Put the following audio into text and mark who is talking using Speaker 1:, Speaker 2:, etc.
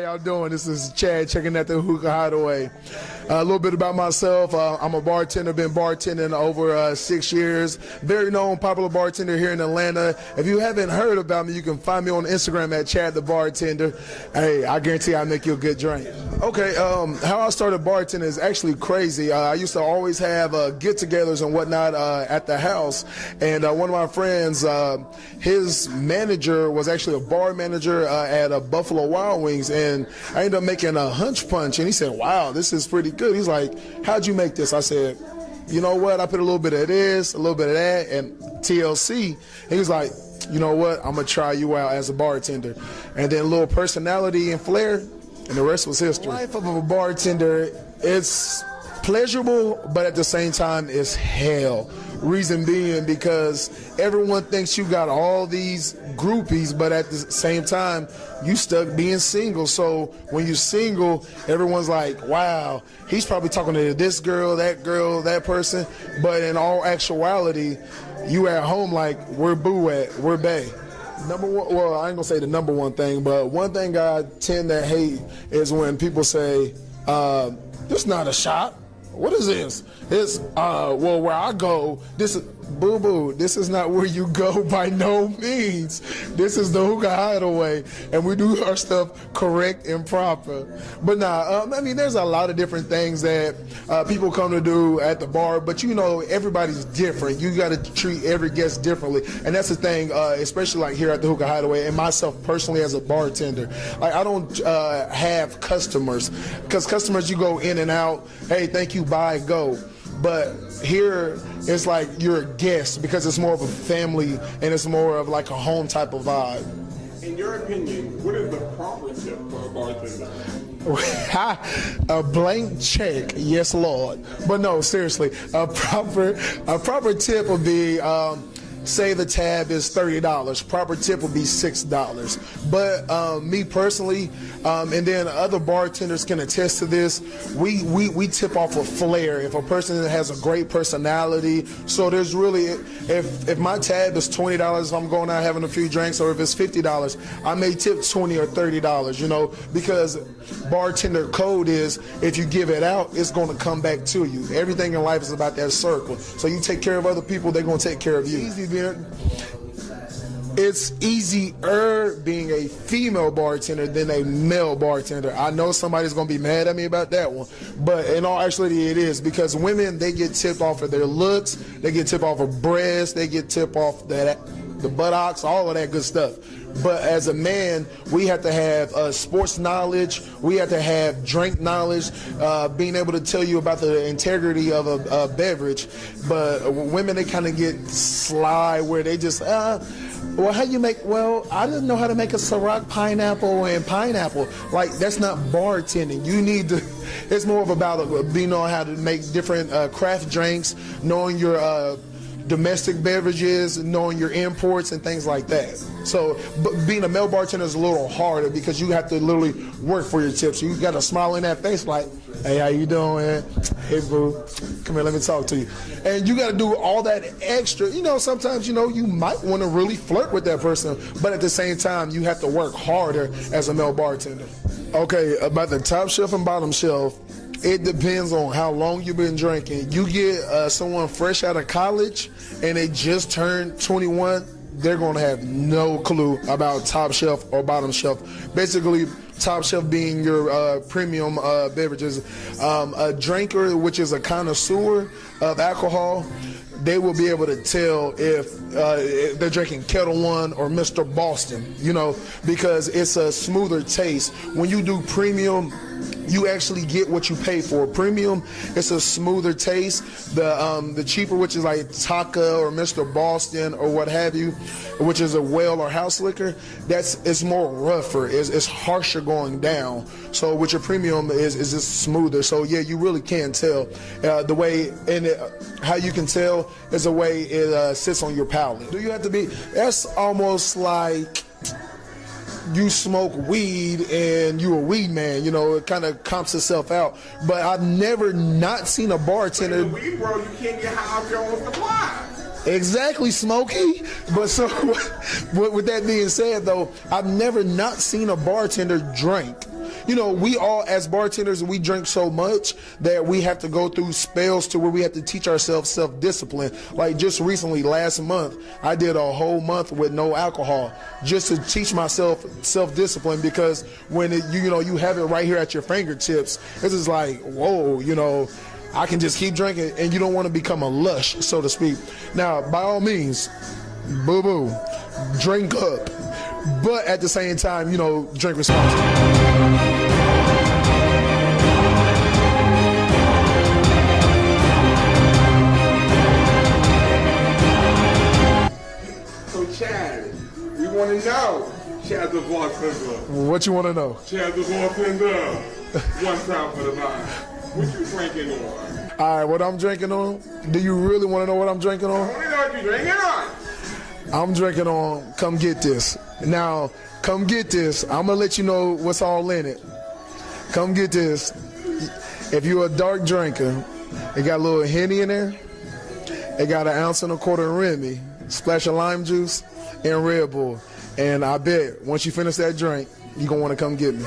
Speaker 1: y'all doing? This is Chad checking at the Hookah Hideaway. A little bit about myself. I'm a bartender, been bartending over 6 years. Very known, popular bartender here in Atlanta. If you haven't heard about me, you can find me on Instagram at Chadthebartender. Hey, I guarantee I'll make you a good drink. Okay, how I started bartending is actually crazy. I used to always have get-togethers and whatnot at the house. And one of my friends, his manager was actually a bar manager at Buffalo Wild Wings, and I ended up making a hunch punch, and he said, wow, this is pretty good. He's like, how'd you make this? I said, you know what, I put a little bit of this, a little bit of that, and TLC. And he was like, you know what, I'm gonna try you out as a bartender. And then a little personality and flair, and the rest was history. The life of a bartender, it's pleasurable, but at the same time it's hell. Reason being because everyone thinks you got all these groupies, but at the same time you stuck being single. So when you're single, everyone's like, wow, he's probably talking to this girl, that person. But in all actuality, you at home like, where boo at, where bae. Number one, well, I ain't gonna say the number one thing, but one thing I tend to hate is when people say, this is not a shot. What is this? It's, well, where I go, this is, boo-boo, this is not where you go by no means. This is the Hookah Hideaway, and we do our stuff correct and proper. But nah, I mean, there's a lot of different things that people come to do at the bar, but you know, everybody's different. You gotta treat every guest differently, and that's the thing, especially like here at the Hookah Hideaway, and myself personally as a bartender. Like, I don't have customers, because customers, you go in and out, hey, thank you, bye, go. But here, it's like you're a guest because it's more of a family and it's more of like a home type of vibe.
Speaker 2: In your opinion, what is the proper tip for a bartender?
Speaker 1: A blank check, yes, Lord. But no, seriously, a proper tip would be, say the tab is $30, proper tip would be $6. But me personally, and then other bartenders can attest to this, we tip off a flair. If a person has a great personality, so there's really, if my tab is $20, if I'm going out having a few drinks, or if it's $50, I may tip $20 or $30, you know, because bartender code is, if you give it out, it's going to come back to you. Everything in life is about that circle. So you take care of other people, they're going to take care of you. It's easier being a female bartender than a male bartender. I know somebody's gonna be mad at me about that one, but in all actuality it is, because women, they get tipped off of their looks, they get tipped off of breasts, they get tipped off the buttocks, all of that good stuff. But as a man, we have to have sports knowledge, we have to have drink knowledge, being able to tell you about the integrity of a beverage. But women, they kind of get sly where they just, well, how you make, well, I didn't know how to make a Ciroc pineapple and pineapple. Like, that's not bartending. You need to, it's more of about being on how to make different craft drinks, knowing your domestic beverages, knowing your imports and things like that. So, but being a male bartender is a little harder because you have to literally work for your tips. You got a smile in that face like, hey, how you doing? Hey, boo, come here, let me talk to you. And you got to do all that extra. You know, sometimes, you know, you might want to really flirt with that person, but at the same time, you have to work harder as a male bartender. Okay, about the top shelf and bottom shelf, it depends on how long you've been drinking. You get someone fresh out of college and they just turned 21, they're going to have no clue about top shelf or bottom shelf. Basically, top shelf being your premium beverages. A drinker, which is a connoisseur of alcohol, they will be able to tell if they're drinking Kettle One or Mr. Boston, you know, because it's a smoother taste. When you do premium, you actually get what you pay for. Premium, it's a smoother taste. The cheaper, which is like Taka or Mr. Boston or what have you, which is a well or house liquor, it's more rougher, it's harsher going down. So with your premium is just smoother. So yeah, you really can tell the way, and how you can tell is the way it sits on your palate. Do you have to be? That's almost like you smoke weed and you a weed man, you know, it kind of comps itself out. But I've never not seen a bartender.
Speaker 2: But in the weed world, you can't get high off your own supply.
Speaker 1: Exactly, Smokey. But so, with that being said, though, I've never not seen a bartender drink. you know, we all as bartenders, we drink so much that we have to go through spells to where we have to teach ourselves self-discipline. Like just recently, last month, I did a whole month with no alcohol just to teach myself self-discipline, because when you know, you have it right here at your fingertips, it's just like, whoa, you know, I can just keep drinking, and you don't want to become a lush, so to speak. Now, by all means, boo-boo, drink up, but at the same time, you know, drink responsibly.
Speaker 2: So Chad, we want to know, Chadthebartender.
Speaker 1: What you want to know?
Speaker 2: Chadthebartender. One time for the line. What you drinking on?
Speaker 1: All right, what I'm drinking on? Do you really want to know what I'm drinking on?
Speaker 2: I want to know what you drinking on.
Speaker 1: I'm drinking on Come Get This. Now, Come Get This, I'm going to let you know what's all in it. Come Get This. If you're a dark drinker, it got a little Henny in there. It got 1.25 ounces of Remy, splash of lime juice, and Red Bull. And I bet once you finish that drink, you're going to want to come get me.